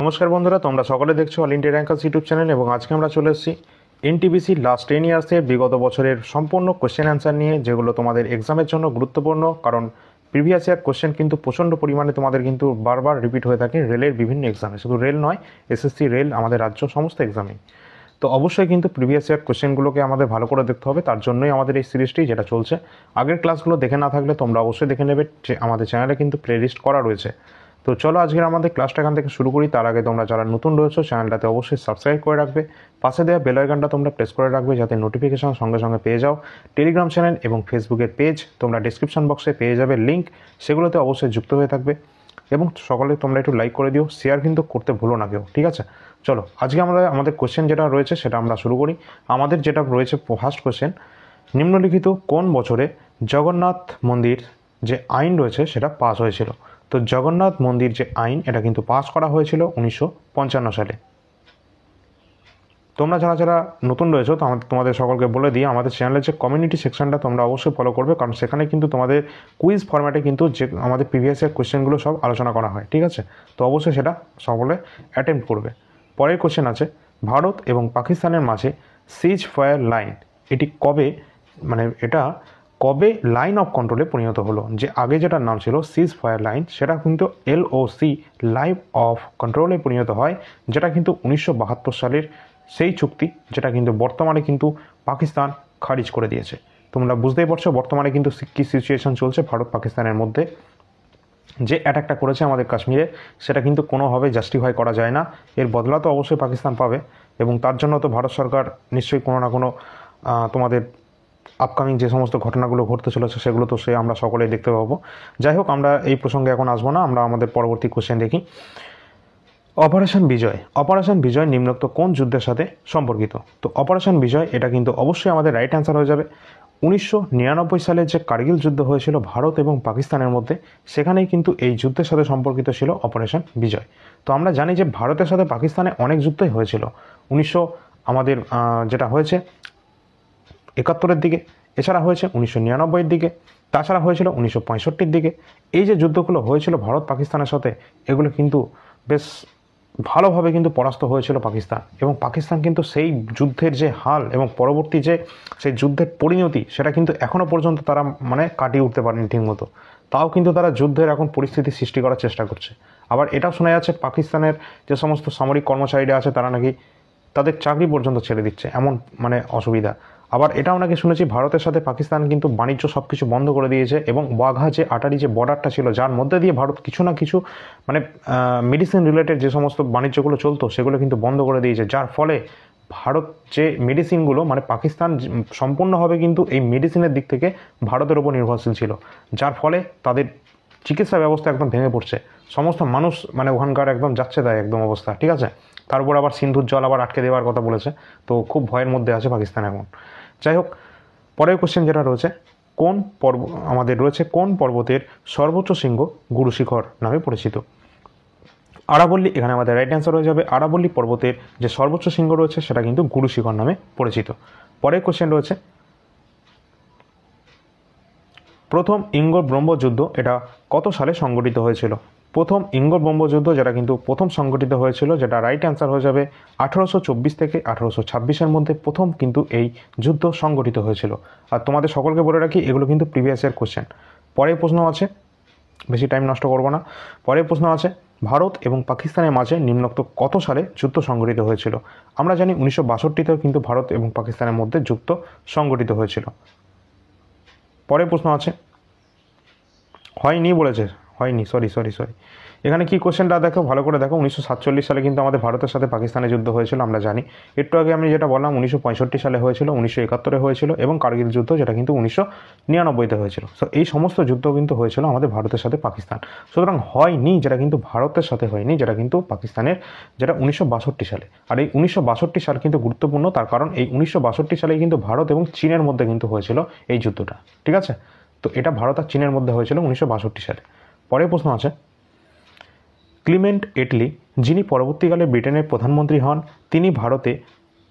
নমস্কার বন্ধুরা, তোমরা সকলে দেখছো all India rankers YouTube channel এবং আজকে আমরা চলে এসেছি এনটিপিসি লাস্ট 10 ইয়ার্সের বিগত বছরের সম্পূর্ণ কোশ্চেন অ্যান্সার নিয়ে, যেগুলো তোমাদের এক্সামের জন্য গুরুত্বপূর্ণ। কারণ প্রিভিয়াস ইয়ার কোশ্চেন কিন্তু প্রচণ্ড পরিমাণে তোমাদের কিন্তু বারবার রিপিট হয়ে থাকে রেলের বিভিন্ন এক্সামে, শুধু রেল নয়, এসএসসি, রেল, আমাদের রাজ্য সমস্ত এক্সামে। তো অবশ্যই কিন্তু প্রিভিয়াস ইয়ার কোশ্চেনগুলোকে আমাদের ভালো করে দেখতে হবে, তার জন্যই আমাদের এই সিরিজটি যেটা চলছে। আগের ক্লাসগুলো দেখে না থাকলে তোমরা অবশ্যই দেখে নেবে, যে আমাদের চ্যানেলে কিন্তু প্লেলিস্ট করা রয়েছে। তো চলো আজকের আমাদের ক্লাসটা এখান থেকে শুরু করি। তার আগে তোমরা যারা নতুন রয়েছো চ্যানেলটাতে অবশ্যই সাবস্ক্রাইব করে রাখবে, পাশে দেওয়া বেল আইকনটা তোমরা প্রেস করে রাখবে যাতে নোটিফিকেশন সঙ্গে সঙ্গে পেয়ে যাও। টেলিগ্রাম চ্যানেল এবং ফেসবুকের পেজ তোমরা ডিসক্রিপশন বক্সে পেয়ে যাবে লিঙ্ক, সেগুলোতে অবশ্যই যুক্ত হয়ে থাকবে। এবং সকলে তোমরা একটু লাইক করে দিও, শেয়ার কিন্তু করতে ভুলো না কেউ, ঠিক আছে? চলো আজকে আমরা আমাদের কোশ্চেন যেটা রয়েছে সেটা আমরা শুরু করি। আমাদের যেটা রয়েছে ফার্স্ট কোশ্চেন, নিম্নলিখিত কোন বছরে জগন্নাথ মন্দির যে আইন রয়েছে সেটা পাস হয়েছিল? তো জগন্নাথ মন্দির যে আইন, এটা কিন্তু পাস করা হয়েছিল 1955 সালে। তোমরা যারা যারা নতুন রয়েছো তো তোমাদের সকলকে বলে দিই, আমাদের চ্যানেলের যে কমিউনিটি সেকশনটা তোমরা অবশ্যই ফলো করবে, কারণ সেখানে কিন্তু তোমাদের কুইজ ফরম্যাটে কিন্তু যে আমাদের প্রিভিয়াস ইয়ার কোশ্চেনগুলো সব আলোচনা করা হয়, ঠিক আছে? তো অবশ্যই সেটা সকলে অ্যাটেম্প করবে। পরের কোশ্চেন আছে, ভারত এবং পাকিস্তানের মাঝে সিজ ফায়ার লাইন এটি কবে, মানে এটা কবে লাইন অফ কন্ট্রোলে পরিণত হলো? যে আগে যেটার নাম ছিল সিজ ফায়ার লাইন, সেটা কিন্তু LOC লাইন অফ কন্ট্রোলে পরিণত হয়, যেটা কিন্তু 1972 সালের সেই চুক্তি, যেটা কিন্তু বর্তমানে কিন্তু পাকিস্তান খারিজ করে দিয়েছে। তোমরা বুঝতেই পারছো বর্তমানে কিন্তু কী সিচুয়েশন চলছে ভারত পাকিস্তানের মধ্যে। যে অ্যাটাকটা করেছে আমাদের কাশ্মীরে, সেটা কিন্তু কোনোভাবে জাস্টিফাই করা যায় না। এর বদলা তো অবশ্যই পাকিস্তান পাবে, এবং তার জন্য তো ভারত সরকার নিশ্চয়ই কোনো না কোনো তোমাদের আপকামিং যে সমস্ত ঘটনাগুলো ঘটতে চলেছে সেগুলো তো আমরা সকলেই দেখতে পাবো। যাই হোক, আমরা এই প্রসঙ্গে এখন আসবো না, আমরা আমাদের পরবর্তী কোশ্চেন দেখি। অপারেশন বিজয় নিম্নোক্ত কোন যুদ্ধের সাথে সম্পর্কিত? তো অপারেশন বিজয় এটা কিন্তু অবশ্যই আমাদের রাইট অ্যান্সার হয়ে যাবে। 1999 সালে যে কার্গিল যুদ্ধ হয়েছিল ভারত এবং পাকিস্তানের মধ্যে, সেখানেই কিন্তু এই যুদ্ধের সাথে সম্পর্কিত ছিল অপারেশন বিজয়। তো আমরা জানি যে ভারতের সাথে পাকিস্তানে অনেক যুদ্ধই হয়েছিল। আমাদের যেটা হয়েছে 71-এর দিকে, এছাড়া হয়েছে 1999-এর দিকে, তাছাড়া হয়েছিল 1965-র দিকে। এই যে যুদ্ধগুলো হয়েছিল ভারত পাকিস্তানের সাথে, এগুলো কিন্তু বেশ ভালোভাবে কিন্তু পরাস্ত হয়েছিল পাকিস্তান, এবং পাকিস্তান কিন্তু সেই যুদ্ধের যে হাল এবং পরবর্তী যে সেই যুদ্ধের পরিণতি, সেটা কিন্তু এখনও পর্যন্ত তারা কাটিয়ে উঠতে পারেনি ঠিকমতো। তাও কিন্তু তারা যুদ্ধের এখন পরিস্থিতি সৃষ্টি করার চেষ্টা করছে। আবার এটাও শোনা যাচ্ছে পাকিস্তানের যে সমস্ত সামরিক কর্মচারীরা আছে তারা নাকি তাদের চাকরি পর্যন্ত ছেড়ে দিচ্ছে, এমন অসুবিধা। আবার এটাও নাকি শুনেছি ভারতের সাথে পাকিস্তান কিন্তু বাণিজ্য সব কিছু বন্ধ করে দিয়েছে, এবং ওয়াঘা যে আটারি যে বর্ডারটা ছিল, যার মধ্যে দিয়ে ভারত কিছু না কিছু মেডিসিন রিলেটেড যে সমস্ত বাণিজ্যগুলো চলতো সেগুলো কিন্তু বন্ধ করে দিয়েছে। যার ফলে ভারত যে মেডিসিনগুলো পাকিস্তান সম্পূর্ণভাবে কিন্তু এই মেডিসিনের দিক থেকে ভারতের ওপর নির্ভরশীল ছিল, যার ফলে তাদের চিকিৎসা ব্যবস্থা একদম ভেঙে পড়ছে। সমস্ত মানুষ ওখানকার একদম যাচ্ছে তাই একদম অবস্থা, ঠিক আছে? তারপর আবার সিন্ধুর জল আবার আটকে দেওয়ার কথা বলেছে, তো খুব ভয়ের মধ্যে আছে পাকিস্তান এখন। যাই হোক, পরের কোশ্চেন যেটা রয়েছে, কোন পর্বতের সর্বোচ্চ শৃঙ্গ গুরু শিখর নামে পরিচিত? আরাবল্লী এখানে আমাদের রাইট অ্যান্সার হয়ে যাবে। আরাবল্লী পর্বতের যে সর্বোচ্চ শৃঙ্গ রয়েছে সেটা কিন্তু গুরু শিখর নামে পরিচিত। পরের কোশ্চেন রয়েছে, প্রথম ইঙ্গ ব্রহ্মযুদ্ধ এটা কত সালে সংগঠিত হয়েছিল? প্রথম ইঙ্গ ব্রহ্মযুদ্ধ যেটা কিন্তু প্রথম সংগঠিত হয়েছিল, যেটা রাইট অ্যান্সার হয়ে যাবে 1824 থেকে 1826-এর মধ্যে প্রথম কিন্তু এই যুদ্ধ সংগঠিত হয়েছিল। আর তোমাদের সকলকে বলে রাখি, এগুলো কিন্তু প্রিভিয়াস ইয়ার কোশ্চেন। পরের প্রশ্ন আছে, বেশি টাইম নষ্ট করব না। পরের প্রশ্ন আছে, ভারত এবং পাকিস্তানের মাঝে নিম্নোক্ত কত সালে যুদ্ধ সংগঠিত হয়েছিল? আমরা জানি 1962-তেও কিন্তু ভারত এবং পাকিস্তানের মধ্যে যুদ্ধ সংগঠিত হয়েছিল। পরের প্রশ্ন আছে, হয়নি, সরি, এখানে কি কোশ্চেনটা দেখো, ভালো করে দেখো। 1947 সালে কিন্তু আমাদের ভারতের সাথে পাকিস্তানের যুদ্ধ হয়েছিল, আমরা জানি। একটু আগে আমি যেটা বললাম 1965 সালে হয়েছিল, 1971-এ হয়েছিল, এবং কার্গিল যুদ্ধ যেটা কিন্তু 1999-তে হয়েছিল। সো এই সমস্ত যুদ্ধ কিন্তু হয়েছিল আমাদের ভারতের সাথে পাকিস্তান। সুতরাং হয়নি যেটা কিন্তু ভারতের সাথে হয়নি, যেটা কিন্তু পাকিস্তানের, যেটা 1962 সালে। আর এই 1962 সাল কিন্তু গুরুত্বপূর্ণ, তার কারণ এই 1962 সালে কিন্তু ভারত এবং চীনের মধ্যে কিন্তু হয়েছিল এই যুদ্ধটা, ঠিক আছে? তো এটা ভারত আর চীনের মধ্যে হয়েছিল 1962 সালে। পরের প্রশ্ন আছে, ক্লিমেন্ট এটলি যিনি পরবর্তীকালে ব্রিটেনের প্রধানমন্ত্রী হন, তিনি ভারতে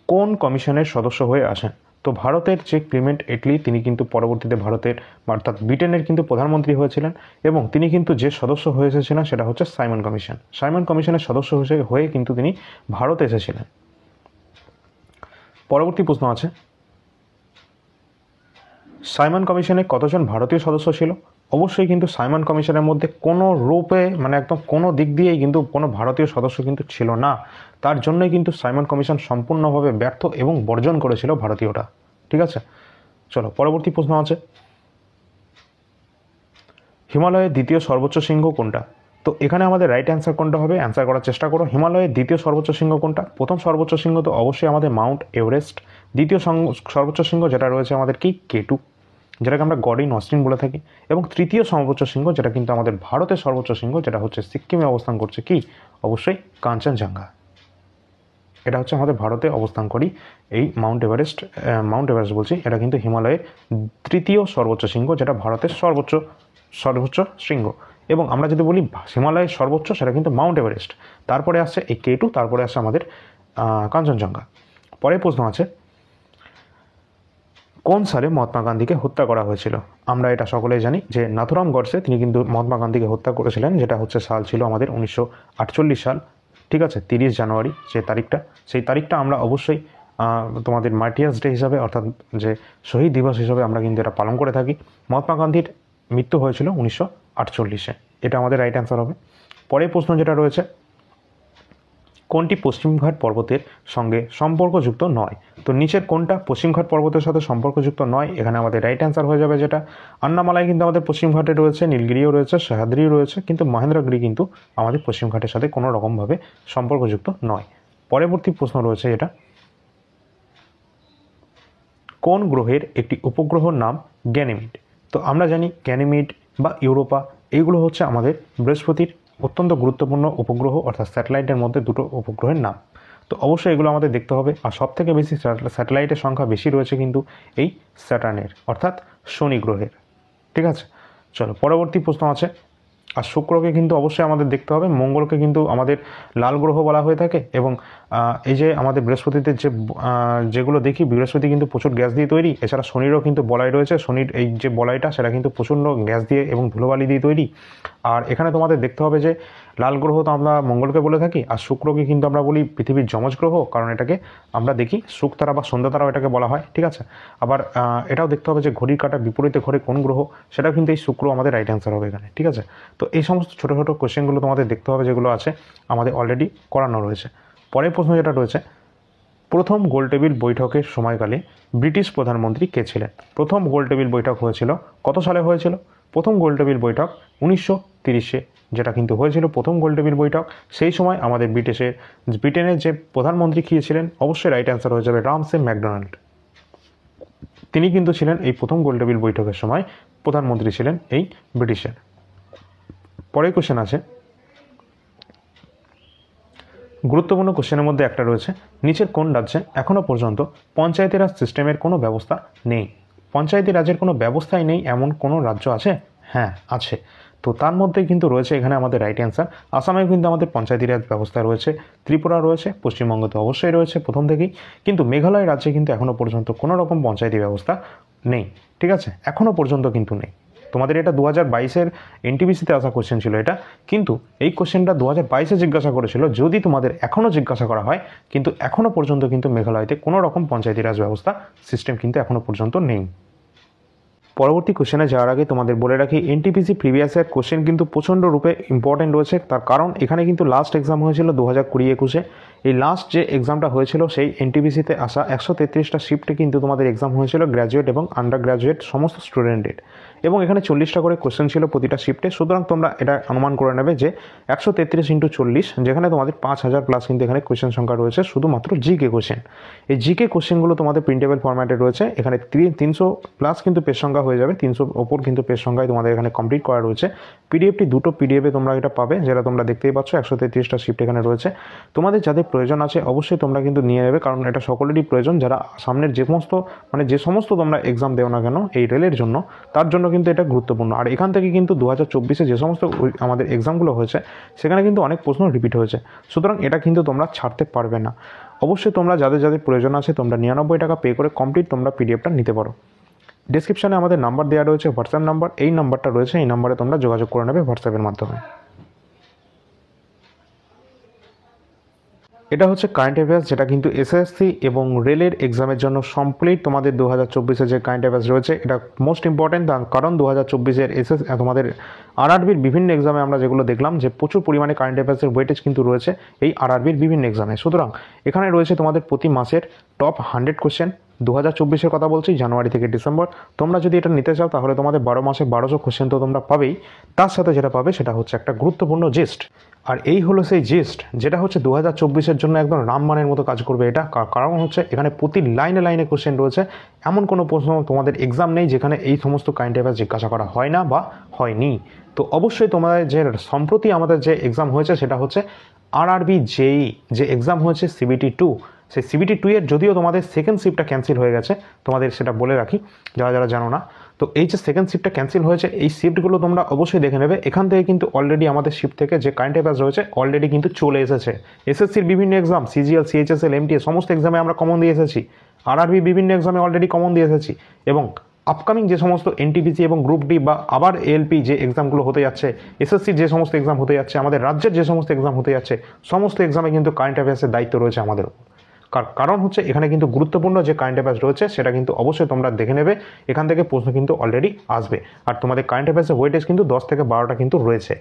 কোন কমিশনের সদস্য হয়ে আসেন? তো ভারতের যে ক্লিমেন্ট এটলি তিনি কিন্তু পরবর্তীতে ভারতের অর্থাৎ ব্রিটেনের কিন্তু প্রধানমন্ত্রী হয়েছিলেন এবং তিনি কিন্তু যে সদস্য হয়ে এসেছিলেন সেটা হচ্ছে সাইমন কমিশন। সাইমন কমিশনের সদস্য হয়ে কিন্তু তিনি ভারতে এসেছিলেন। পরবর্তী প্রশ্ন আছে, সাইমন কমিশনে কতজন ভারতীয় সদস্য ছিল? অবশ্যই কিন্তু সাইমন কমিশনের মধ্যে কোনো রূপে একদম কোনো দিক দিয়েই কিন্তু কোনো ভারতীয় সদস্য কিন্তু ছিল না। তার জন্যই কিন্তু সাইমন কমিশন সম্পূর্ণভাবে ব্যর্থ এবং বর্জন করেছিল ভারতীয়রা। ঠিক আছে, চলো পরবর্তী প্রশ্ন আছে, হিমালয়ের দ্বিতীয় সর্বোচ্চ শৃঙ্গ কোনটা? তো এখানে আমাদের রাইট অ্যান্সার কোনটা হবে? অ্যান্সার করার চেষ্টা করো। হিমালয়ের দ্বিতীয় সর্বোচ্চ শৃঙ্গ কোনটা? প্রথম সর্বোচ্চ শৃঙ্গ তো অবশ্যই আমাদের মাউন্ট এভারেস্ট। দ্বিতীয় সর্বোচ্চ শৃঙ্গ যেটা রয়েছে আমাদের কি K2, যেটাকে আমরা গড ইন অস্টিন বলে থাকি। এবং তৃতীয় সর্বোচ্চ শৃঙ্গ যেটা কিন্তু আমাদের ভারতের সর্বোচ্চ শৃঙ্গ, যেটা হচ্ছে সিক্কিমে অবস্থান করছে কি? অবশ্যই কাঞ্চনজঙ্ঘা। এটা হচ্ছে আমাদের ভারতে অবস্থান করি এই মাউন্ট এভারেস্ট বলছি, এটা কিন্তু হিমালয়ের তৃতীয় সর্বোচ্চ শৃঙ্গ, যেটা ভারতের সর্বোচ্চ শৃঙ্গ। এবং আমরা যদি বলি হিমালয়ের সর্বোচ্চ, সেটা কিন্তু মাউন্ট এভারেস্ট, তারপরে আসছে এই K2, তারপরে আসছে আমাদের কাঞ্চনজঙ্ঘা। পরের প্রশ্ন আছে, কোন সালে মহাত্মা গান্ধীকে হত্যা করা হয়েছিল? আমরা এটা সকলেই জানি যে নাথুরাম গডসে তিনি কিন্তু মহাত্মা গান্ধীকে হত্যা করেছিলেন, যেটা হচ্ছে সাল ছিল আমাদের 1948 সাল। ঠিক আছে, 30 জানুয়ারি সেই তারিখটা আমরা অবশ্যই তোমাদের মার্টিয়ার্স ডে হিসাবে, অর্থাৎ যে শহীদ দিবস হিসাবে আমরা কিন্তু এটা পালন করে থাকি। মহাত্মা গান্ধীর মৃত্যু হয়েছিল 1948-এ। এটা আমাদের রাইট অ্যান্সার হবে। পরের প্রশ্ন যেটা রয়েছে, কোনটি পশ্চিমঘাট পর্বতের সঙ্গে সম্পর্কযুক্ত নয়? তো নিচের কোনটা পশ্চিমঘাট পর্বতের সাথে সম্পর্কযুক্ত নয়? এখানে আমাদের রাইট অ্যান্সার হয়ে যাবে যেটা আন্নামালাই কিন্তু আমাদের পশ্চিমঘাটে রয়েছে, নীলগিরিও রয়েছে, সহ্যাদ্রিও রয়েছে, কিন্তু মহেন্দ্রগিরি কিন্তু আমাদের পশ্চিমঘাটের সাথে কোনো রকমভাবে সম্পর্কযুক্ত নয়। পরবর্তী প্রশ্ন রয়েছে এটা, কোন গ্রহের একটি উপগ্রহর নাম গ্যানিমিড? তো আমরা জানি গ্যানিমিড বা ইউরোপা এইগুলো হচ্ছে আমাদের বৃহস্পতির অত্যন্ত গুরুত্বপূর্ণ উপগ্রহ, অর্থাৎ স্যাটেলাইটের মধ্যে দুটো উপগ্রহের নাম। তো অবশ্যই এগুলো আমাদের দেখতে হবে। আর সবথেকে বেশি স্যাটেলাইটের সংখ্যা বেশি রয়েছে কিন্তু এই স্যাটার্নের, অর্থাৎ শনি গ্রহের। ঠিক আছে, চলো পরবর্তী প্রশ্ন আছে, আর শুক্রকে কিন্তু অবশ্যই আমাদের দেখতে হবে। মঙ্গলকে কিন্তু আমাদের লাল গ্রহ বলা হয়ে থাকে। এবং এই যে আমাদের বৃহস্পতিতে যেগুলো দেখি, বৃহস্পতি কিন্তু প্রচুর গ্যাস দিয়ে তৈরি। এছাড়া শনিরও কিন্তু বলয় রয়েছে, শনির এই যে বলয়টা সেটা কিন্তু প্রচণ্ড গ্যাস দিয়ে এবং ধুলোবালি দিয়ে তৈরি। আর এখানে তোমাদের দেখতে হবে যে লাল গ্রহ তো আমরা মঙ্গলকে বলে থাকি, আর শুক্রকে কিন্তু আমরা বলি পৃথিবীর যমজ গ্রহ, কারণ এটাকে আমরা দেখি শুক তারা বা সন্ধ্যা তারাও এটাকে বলা হয়। ঠিক আছে, আবার এটাও দেখতে হবে যে ঘড়ির কাঁটার বিপরীতে ঘরে কোন গ্রহ, সেটাও কিন্তু এই শুক্র আমাদের রাইট অ্যান্সার হবে এখানে। ঠিক আছে, তো এই সমস্ত ছোটো ছোটো কোয়েশ্চেনগুলো তোমাদের দেখতে হবে, যেগুলো আছে আমাদের অলরেডি করানো রয়েছে। পরের প্রশ্ন যেটা রয়েছে, প্রথম গোলটেবিল বৈঠকের সময়কালে ব্রিটিশ প্রধানমন্ত্রী কে ছিলেন? প্রথম গোলটেবিল বৈঠক হয়েছিল কত সালে হয়েছিল? প্রথম গোলটেবিল বৈঠক 1930-এ, যেটা কিন্তু হয়েছিল প্রথম গোলটেবিল বৈঠক। সেই সময় আমাদের ব্রিটেনের যে প্রধানমন্ত্রী কে ছিলেন, অবশ্যই রাইট অ্যান্সার হয়ে যাবে রামসে ম্যাকডোনাল্ড। তিনি কিন্তু ছিলেন এই প্রথম গোলটেবিল বৈঠকের সময় প্রধানমন্ত্রী ছিলেন এই ব্রিটিশের। পরের কোশ্চেন আছে, গুরুত্বপূর্ণ কোশ্চেনের মধ্যে একটা রয়েছে, নিচের কোন রাজ্যে এখনও পর্যন্ত পঞ্চায়েতি রাজ সিস্টেমের কোনো ব্যবস্থা নেই? পঞ্চায়েতি রাজের কোনো ব্যবস্থাই নেই এমন কোনো রাজ্য আছে? হ্যাঁ আছে। তো তার মধ্যে কিন্তু রয়েছে এখানে আমাদের রাইট অ্যান্সার, আসামেও কিন্তু আমাদের পঞ্চায়েতি রাজ ব্যবস্থা রয়েছে, ত্রিপুরা রয়েছে, পশ্চিমবঙ্গ তো অবশ্যই রয়েছে প্রথম থেকেই, কিন্তু মেঘালয় রাজ্যে কিন্তু এখনও পর্যন্ত কোনো রকম পঞ্চায়েতি ব্যবস্থা নেই। ঠিক আছে, এখনও পর্যন্ত কিন্তু নেই। তোমাদের এটা 2022-এর এনটিপিসিতে আসা কোশ্চেন ছিল এটা, কিন্তু এই কোশ্চেনটা 2022-এ জিজ্ঞাসা করেছিল। যদি তোমাদের এখনও জিজ্ঞাসা করা হয়, কিন্তু এখনও পর্যন্ত কিন্তু মেঘালয়তে কোনো রকম পঞ্চায়েতি রাজ ব্যবস্থা সিস্টেম কিন্তু এখনও পর্যন্ত নেই। পরবর্তী কোশ্চেনে যাওয়ার আগে তোমাদের বলে রাখি, এনটিপিসি প্রিভিয়াস ইয়ার কোশ্চেন কিন্তু প্রচণ্ড রূপে ইম্পর্টেন্ট রয়েছে। তার কারণ এখানে কিন্তু লাস্ট এক্সাম হয়েছিল 2020-21-এ। এই লাস্ট যে এক্সামটা হয়েছিল সেই এনটিপিসিতে আসা 133টা শিফটে কিন্তু তোমাদের এক্সাম হয়েছিল গ্র্যাজুয়েট এবং আন্ডার গ্র্যাজুয়েট সমস্ত স্টুডেন্টের, এবং এখানে 40টা করে কোশ্চেন ছিল প্রতিটা শিফটে। সুতরাং তোমরা এটা অনুমান করে নেবে যে 133 × 40, যেখানে তোমাদের 5000 প্লাস কিন্তু এখানে কোশ্চেন সংখ্যা রয়েছে শুধুমাত্র জিকে কোশ্চেন। এই জিকে কোশ্চেনগুলো তোমাদের প্রিন্টেবল ফরম্যাটে রয়েছে। এখানে 300 প্লাস কিন্তু পেজ সংখ্যা হয়ে যাবে, 300 ওপর কিন্তু পেজ সংখ্যায় তোমাদের এখানে কমপ্লিট করা রয়েছে। পিডিএফটি দুটো পিডিএফে তোমরা এটা পাবে, যেটা তোমরা দেখতেই পাচ্ছ। 133টা শিফট এখানে রয়েছে। তোমাদের যাদের প্রয়োজন আছে অবশ্যই তোমরা কিন্তু নিয়ে নেবে, কারণ এটা সকলেরই প্রয়োজন। যারা সামনের যে সমস্ত তোমরা এক্সাম দেও না কেন এই রেলের জন্য, তার জন্য কিন্তু এটা গুরুত্বপূর্ণ। আর এখান থেকে কিন্তু 2024-এ যে সমস্ত আমাদের এক্সামগুলো হয়েছে সেখানে কিন্তু অনেক প্রশ্ন রিপিট হয়েছে। সুতরাং এটা কিন্তু তোমরা ছাড়তে পারবে না। অবশ্যই তোমরা যাদের যাদের প্রয়োজন আছে তোমরা 99 টাকা পে করে কমপ্লিট তোমরা পিডিএফটা নিতে পারো। ডিসক্রিপশানে আমাদের নাম্বার দেওয়া রয়েছে, হোয়াটসঅ্যাপ নাম্বার, এই নাম্বারটা রয়েছে, এই নাম্বারে তোমরা যোগাযোগ করে নেবে হোয়াটসঅ্যাপের মাধ্যমে। এটা হচ্ছে কারেন্ট অ্যাফেয়ার্স, যেটা কিন্তু এসএসসি এবং রেলের এক্সামের জন্য কমপ্লিট তোমাদের 2024-এর যে কারেন্ট অ্যাফেয়ার্স রয়েছে এটা মোস্ট ইম্পর্টেন্ট, কারণ 2024-এর তোমাদের আরআরবির বিভিন্ন এক্সামে আমরা যেগুলো দেখলাম যে প্রচুর পরিমাণে কারেন্ট অ্যাফেয়ার্সের ওয়েটেজ কিন্তু রয়েছে এই আরআরবির বিভিন্ন এক্সামে। সুতরাং এখানে রয়েছে তোমাদের প্রতি মাসের টপ 100 কোশ্চেন, 2024-এর কথা বলছি, জানুয়ারি থেকে ডিসেম্বর। তোমরা যদি এটা নিতে চাও তাহলে তোমাদের 12 মাসে 1200 কোশ্চেন তো তোমরা পাবেই, তার সাথে যেটা পাবে সেটা হচ্ছে একটা গুরুত্বপূর্ণ জিস্ট। আর এই হলো সেই জিস্ট যেটা হচ্ছে 2024-এর জন্য একদম রামবানের মতো কাজ করবে। এটা কারণ হচ্ছে এখানে প্রতি লাইনে লাইনে কোশ্চেন রয়েছে, এমন কোনো প্রশ্ন তোমাদের এক্সাম নেই যেখানে এই সমস্ত কারেন্ট অ্যাফেয়ার্স জিজ্ঞাসা করা হয় না বা হয়নি। তো অবশ্যই তোমাদের যে সম্প্রতি আমাদের যে এক্সাম হয়েছে সেটা হচ্ছে আরআরবি জেই, যে এক্সাম হয়েছে CBT 2, সেই CBT 2 এর যদিও তোমাদের সেকেন্ড শিফটটা ক্যান্সেল হয়ে গেছে, তোমাদের সেটা বলে রাখি যারা যারা জানো না। তো এই যে সেকেন্ড শিফটটা ক্যান্সেল হয়েছে, এই শিফটগুলো তোমরা অবশ্যই দেখে নেবে। এখান থেকে কিন্তু অলরেডি আমাদের শিফট থেকে যে কারেন্ট অ্যাফেয়ার্স রয়েছে অলরেডি কিন্তু চলে এসেছে। এসএসসির বিভিন্ন এক্সাম, CGL, CHSL, MTA সমস্ত এক্সামে আমরা কমন দিয়ে এসেছি, আরআরবি বিভিন্ন এক্সামে অলরেডি কমন দিয়ে এসেছি, এবং আপকামিং যে সমস্ত NTPC এবং গ্রুপ ডি বা আবার ALP যে এক্সামগুলো হতে যাচ্ছে, এসএসসির যে সমস্ত এক্সাম হতে যাচ্ছে, আমাদের রাজ্যের যে সমস্ত এক্সাম হতে যাচ্ছে, সমস্ত এক্সামে কিন্তু কারেন্ট অ্যাফেয়ার্সের দায়িত্ব রয়েছে আমাদের উপর। কারণ হচ্ছে এখানে কিন্তু গুরুত্বপূর্ণ যে কারেন্ট অ্যাফেয়ার্স রয়েছে সেটা কিন্তু অবশ্যই তোমরা দেখে নেবে, এখান থেকে প্রশ্ন কিন্তু অলরেডি আসবে। আর তোমাদের কারেন্ট অ্যাফেয়ার্সের ওয়েটেজ কিন্তু 10 থেকে 12টা কিন্তু রয়েছে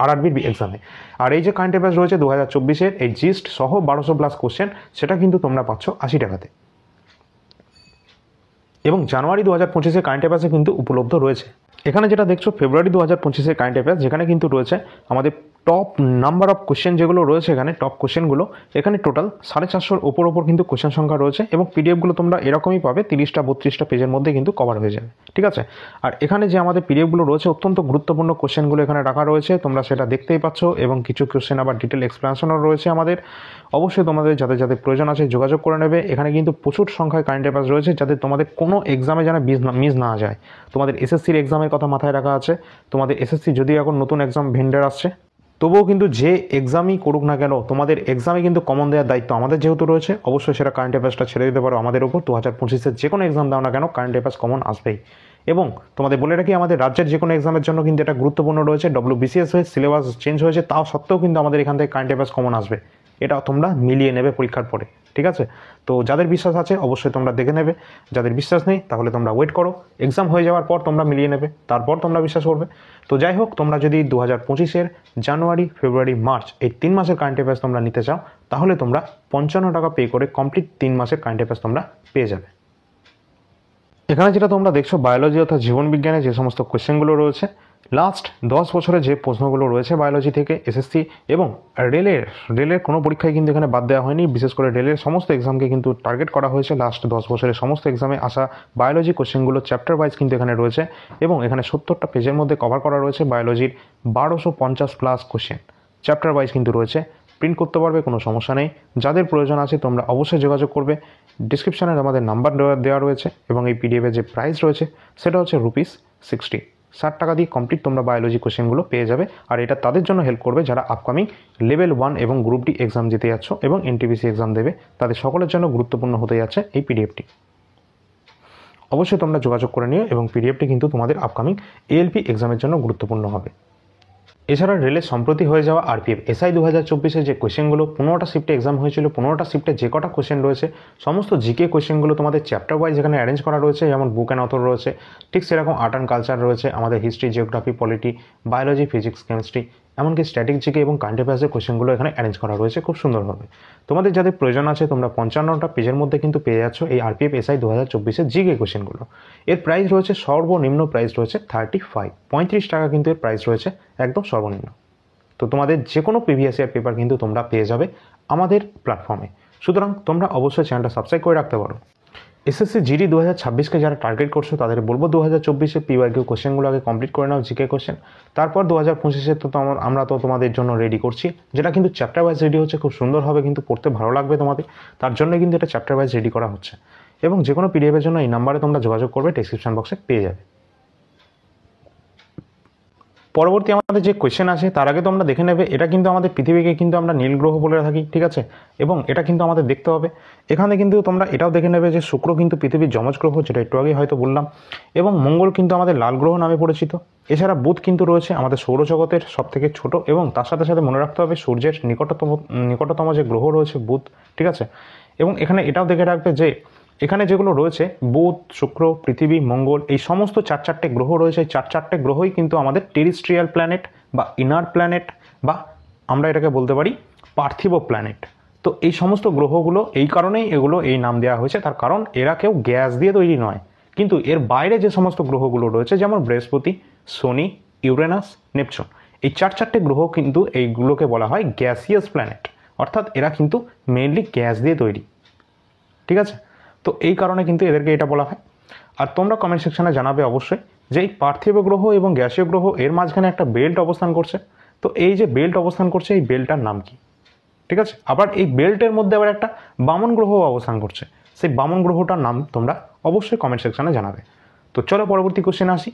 আরআরবির এক্সামে। আর এই যে কারেন্ট অ্যাফেয়ার্স রয়েছে 2024-এর এই জিস্ট সহ 1200+ কোশ্চেন, সেটা কিন্তু তোমরা পাচ্ছ 80 টাকাতে। এবং জানুয়ারি 2025-এর কারেন্ট অ্যাফেয়ার্সে কিন্তু উপলব্ধ রয়েছে। এখানে যেটা দেখছো ফেব্রুয়ারি 2025-এর কারেন্ট অ্যাফেয়ার্স, যেখানে কিন্তু রয়েছে আমাদের টপ নাম্বার অফ কোশ্চেন যেগুলো রয়েছে, এখানে টপ কোশ্চেনগুলো এখানে টোটাল 450-এর ওপর কিন্তু কোশ্চেন সংখ্যা রয়েছে, এবং পিডিএফগুলো তোমরা এরকমই পাবে, 30টা 32টা পেজের মধ্যে কিন্তু কভার হয়ে যাবে, ঠিক আছে। আর এখানে যে আমাদের পিডিএফগুলো রয়েছে অত্যন্ত গুরুত্বপূর্ণ কোশ্চেনগুলো এখানে রাখা রয়েছে, তোমরা সেটা দেখতেই পাচ্ছ, এবং কিছু কোশ্চেন আবার ডিটেল এক্সপ্লেনেশনও রয়েছে আমাদের। অবশ্যই তোমাদের যাদের যাদের প্রয়োজন আছে যোগাযোগ করে নেবে। এখানে কিন্তু প্রচুর সংখ্যায় কারেন্ট অ্যাফেয়ার্স রয়েছে যাতে তোমাদের কোনো এক্সামে যেন মিস না যায়। তোমাদের এসএসসির এক্সামের কথা মাথায় রাখা আছে, তোমাদের এসএসসি যদিও এখন নতুন এক্সাম ভেন্ডার আসছে, তবুও কিন্তু যে এক্সামই করুক না কেন তোমাদের এক্সামে কিন্তু কমন দেওয়ার দায়িত্ব আমাদের যেহেতু রয়েছে, অবশ্যই সেটা কারেন্ট অ্যাফেয়ার্সটা ছেড়ে দিতে পারো আমাদের উপর। 2025-এর যে কোনো এক্সাম দাও না কেন কারেন্ট অ্যাফেয়ার্স কমন আসবেই। এবং তোমাদের বলে রাখি আমাদের রাজ্যের যে কোনো এক্সামের জন্য কিন্তু এটা গুরুত্বপূর্ণ রয়েছে। WBCS হয়ে সিলেবাস চেঞ্জ হয়েছে, তাও সত্ত্বেও কিন্তু আমাদের এখান থেকে কারেন্ট অ্যাফেয়ার্স কমন আসবে, এটা তোমরা মিলিয়ে নেবে পরীক্ষার পরে, ঠিক আছে। তো যাদের বিশ্বাস আছে অবশ্যই তোমরা দেখে নেবে, যাদের বিশ্বাস নেই তাহলে তোমরা ওয়েট করো, এক্সাম হয়ে যাওয়ার পর তোমরা মিলিয়ে নেবে, তারপর তোমরা বিশ্বাস করবে। তো যাই হোক, তোমরা যদি 2025-এর জানুয়ারি, ফেব্রুয়ারি, মার্চ এই 3 মাসের কারেন্ট অ্যাফেয়ার্স তোমরা নিতে চাও তাহলে তোমরা 55 টাকা পে করে কমপ্লিট 3 মাসের কারেন্ট অ্যাফেয়ার্স তোমরা পেয়ে যাবে। এখানে যেটা তোমরা দেখছো বায়োলজি অর্থাৎ জীবন বিজ্ঞানে যে সমস্ত কোয়েশ্চেনগুলো রয়েছে, লাস্ট 10 বছরে যে প্রশ্নগুলো রয়েছে বায়োলজি থেকে এসএসসি এবং রেলের কোনো পরীক্ষায় কিন্তু এখানে বাদ দেওয়া হয়নি। বিশেষ করে রেলের সমস্ত এক্সামকে কিন্তু টার্গেট করা হয়েছে, লাস্ট 10 বছরের সমস্ত এক্সামে আসা বায়োলজি কোয়েশ্চেনগুলো চ্যাপ্টার ওয়াইজ কিন্তু এখানে রয়েছে, এবং এখানে 70টা পেজের মধ্যে কভার করা রয়েছে বায়োলজির 1250+ কোয়েশ্চেন চ্যাপ্টার ওয়াইজ কিন্তু রয়েছে। প্রিন্ট করতে পারবে, কোনো সমস্যা নেই। যাদের প্রয়োজন আছে তোমরা অবশ্যই যোগাযোগ করবে। ডিসক্রিপশানে আমাদের নাম্বার দেওয়া রয়েছে, এবং এই পিডিএফের যে প্রাইস রয়েছে সেটা হচ্ছে ₹60। 60 টাকা দিয়ে কমপ্লিট তোমরা বায়োলজি কোশ্চেনগুলো পেয়ে যাবে। আর এটা তাদের জন্য হেল্প করবে যারা আপকামিং লেভেল 1 এবং গ্রুপ ডি এক্সাম দিতে যাচ্ছ এবং NTPC এক্সাম দেবে, তাদের সকলের জন্য গুরুত্বপূর্ণ হতে যাচ্ছে এই পিডিএফটি। অবশ্যই তোমরা যোগাযোগ করে নিও, এবং পিডিএফটি কিন্তু তোমাদের আপকামিং ALP এক্সামের জন্য গুরুত্বপূর্ণ হবে। এছাড়া রেলের সম্প্রতি হয়ে যাওয়া RPF SI 2024-এর যে কোয়েশ্চেনগুলো 15টা শিফটে এক্সাম হয়েছিল, 15টা শিফটে যে কটা কোয়েশ্চেন রয়েছে সমস্ত জিকে কোয়েশ্চেনগুলো তোমাদের চ্যাপ্টার ওয়াইজ এখানে অ্যারেঞ্জ করা রয়েছে, যেমন বুক অ্যান্ড অথর রয়েছে, ঠিক সেরকম আর্ট অ্যান্ড কালচার রয়েছে, আমাদের history, geography, polity, biology, physics, chemistry, এমনকি স্ট্যাটিক জিকে এবং কারেন্ট অ্যাফেয়ার্সের কোয়েশ্চেনগুলো এখানে অ্যারেঞ্জ করা রয়েছে খুব সুন্দরভাবে। তোমাদের যাদের প্রয়োজন আছে তোমরা 55টা পেজের মধ্যে কিন্তু পেয়ে যাচ্ছ এই RPF SI 2024-এর জিকে কোয়েশ্চেনগুলো। এর প্রাইস রয়েছে, সর্বনিম্ন প্রাইস রয়েছে 35 টাকা, কিন্তু এর প্রাইস রয়েছে একদম সর্বনিম্ন। তো তোমাদের যে কোনো প্রিভিয়াস ইয়ার পেপার কিন্তু তোমরা পেয়ে যাবে আমাদের প্ল্যাটফর্মে। সুতরাং তোমরা অবশ্যই চ্যানেলটা সাবস্ক্রাইব করে রাখতে পারো। এসএসসি জিডি 2026-কে যারা টার্গেট করছো তাদের বলবো 2024-এর PYQ কোশ্চেনগুলো আগে কমপ্লিট করে নাও, জিকে কোশ্চেন। তারপর 2025-এর তো আমরা তো তোমাদের জন্য রেডি করছি, যেটা কিন্তু চ্যাপ্টার ওয়াইজ রেডি হচ্ছে, খুব সুন্দর হবে, কিন্তু পড়তে ভালো লাগবে তোমাদের, তার জন্য কিন্তু এটা চ্যাপ্টার ওয়াইজ রেডি করা হচ্ছে। এবং যে কোনো পিডিএফের জন্য এই নাম্বারে তোমরা যোগাযোগ করবে, ডেসক্রিপশন বক্সে পেয়ে যাবে। পরবর্তী আমাদের যে কোয়েশ্চেন আছে তার আগে তোমরা দেখে নেবে, এটা কিন্তু আমাদের পৃথিবীকে কিন্তু আমরা নীল গ্রহ বলে থাকি, ঠিক আছে, এবং এটা কিন্তু আমাদের দেখতে হবে। এখানে কিন্তু তোমরা এটাও দেখে নেবে যে শুক্র কিন্তু পৃথিবীর যমজ গ্রহ, যেটা একটু আগে হয়তো বললাম, এবং মঙ্গল কিন্তু আমাদের লাল গ্রহ নামে পরিচিত। এছাড়া বুধ কিন্তু রয়েছে আমাদের সৌরজগতের সবথেকে ছোট, এবং তার সাথে সাথে মনে রাখতে হবে সূর্যের নিকটতম যে গ্রহ রয়েছে বুধ, ঠিক আছে। এবং এখানে এটাও দেখে রাখবে যে এখানে যেগুলো রয়েছে বুধ, শুক্র, পৃথিবী, মঙ্গল, এই সমস্ত চারটে গ্রহ রয়েছে, চারটে গ্রহই কিন্তু আমাদের টেরিস্ট্রিয়াল প্ল্যানেট বা ইনার প্ল্যানেট, বা আমরা এটাকে বলতে পারি পার্থিব প্ল্যানেট। তো এই সমস্ত গ্রহগুলো এই কারণেই এগুলো এই নাম দেওয়া হয়েছে, তার কারণ এরা কেউ গ্যাস দিয়ে তৈরি নয়। কিন্তু এর বাইরে যে সমস্ত গ্রহগুলো রয়েছে, যেমন বৃহস্পতি, শনি, ইউরেনাস, নেপচুন, এই চারটে গ্রহ কিন্তু এইগুলোকে বলা হয় গ্যাসিয়াস প্ল্যানেট, অর্থাৎ এরা কিন্তু মেনলি গ্যাস দিয়ে তৈরি, ঠিক আছে। তো এই কারণে কিন্তু এদেরকে এটা বলা হয়। আর তোমরা কমেন্ট সেকশনে জানাবে অবশ্যই যে এই পার্থিব গ্রহ এবং গ্যাসীয় গ্রহ এর মাঝখানে একটা বেল্ট অবস্থান করছে, তো এই যে বেল্ট অবস্থান করছে এই বেল্টটার নাম কি, ঠিক আছে। আবার এই বেল্টের মধ্যে আবার একটা বামন গ্রহ অবস্থান করছে, সেই বামন গ্রহটার নাম তোমরা অবশ্যই কমেন্ট সেকশনে জানাবে। তো চলো পরবর্তী কোশ্চেনে আসি।